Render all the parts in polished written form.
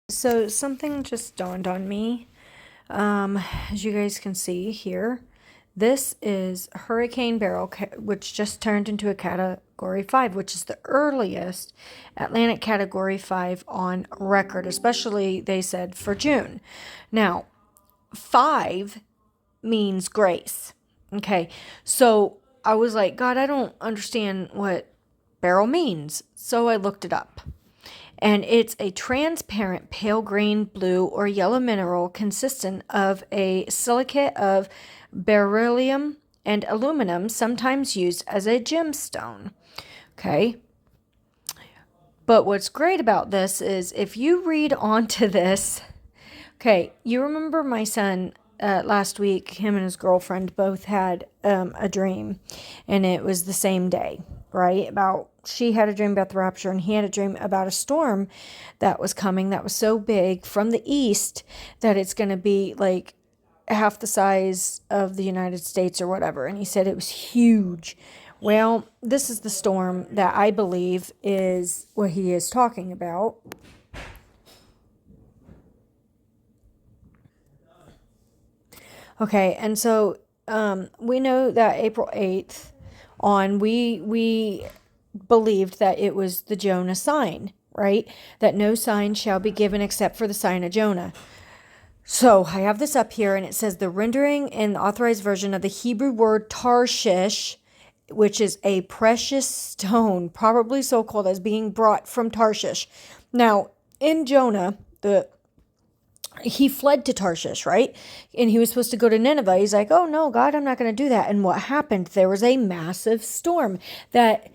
So something just dawned on me. As you guys can see here, this is Hurricane Beryl, which just turned into a Category 5, which is the earliest Atlantic Category 5 on record, especially, they said, for June. Now, 5 means grace. Okay, so I was like, God, I don't understand what Beryl means. So I looked it up. And it's a transparent pale green, blue, or yellow mineral consistent of a silicate of beryllium and aluminum, sometimes used as a gemstone. Okay. But what's great about this is if you read onto this, okay, you remember my son last week, him and his girlfriend both had a dream, and it was the same day, right? She had a dream about the rapture, and he had a dream about a storm that was coming that was so big from the east that it's going to be like half the size of the United States or whatever. And he said it was huge. Well, this is the storm that I believe is what he is talking about. Okay, and so we know that April 8th on, we believed that it was the Jonah sign, right? That no sign shall be given except for the sign of Jonah. So I have this up here, and it says the rendering in the authorized version of the Hebrew word Tarshish, which is a precious stone, probably so called, as being brought from Tarshish. Now, in Jonah, he fled to Tarshish, right? And he was supposed to go to Nineveh. He's like, oh no, God, I'm not going to do that. And what happened? There was a massive storm that,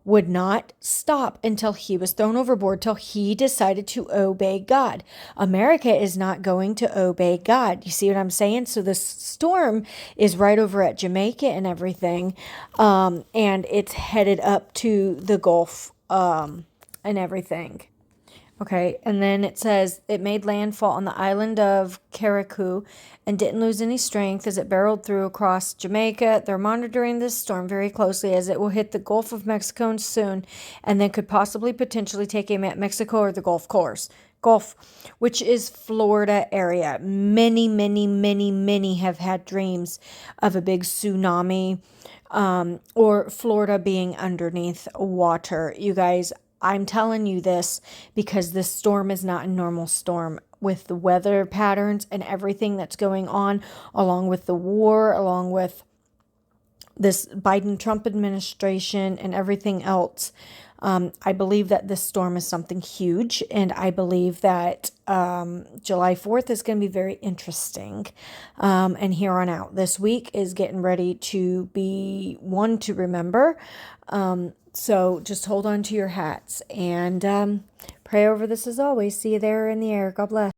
would not stop until he was thrown overboard, till he decided to obey God. America is not going to obey God. You see what I'm saying? So this storm is right over at Jamaica and everything. And it's headed up to the Gulf, and everything. Okay, and then it says it made landfall on the island of Carriacou and didn't lose any strength as it barreled through across Jamaica. They're monitoring this storm very closely as it will hit the Gulf of Mexico soon and then could potentially take aim at Mexico or the Gulf, which is Florida area. Many, many, many, many have had dreams of a big tsunami, or Florida being underneath water. You guys, I'm telling you this because this storm is not a normal storm with the weather patterns and everything that's going on, along with the war, along with this Biden-Trump administration and everything else. I believe that this storm is something huge, and I believe that July 4th is going to be very interesting. And here on out, this week is getting ready to be one to remember. So just hold on to your hats and pray over this as always. See you there in the air. God bless.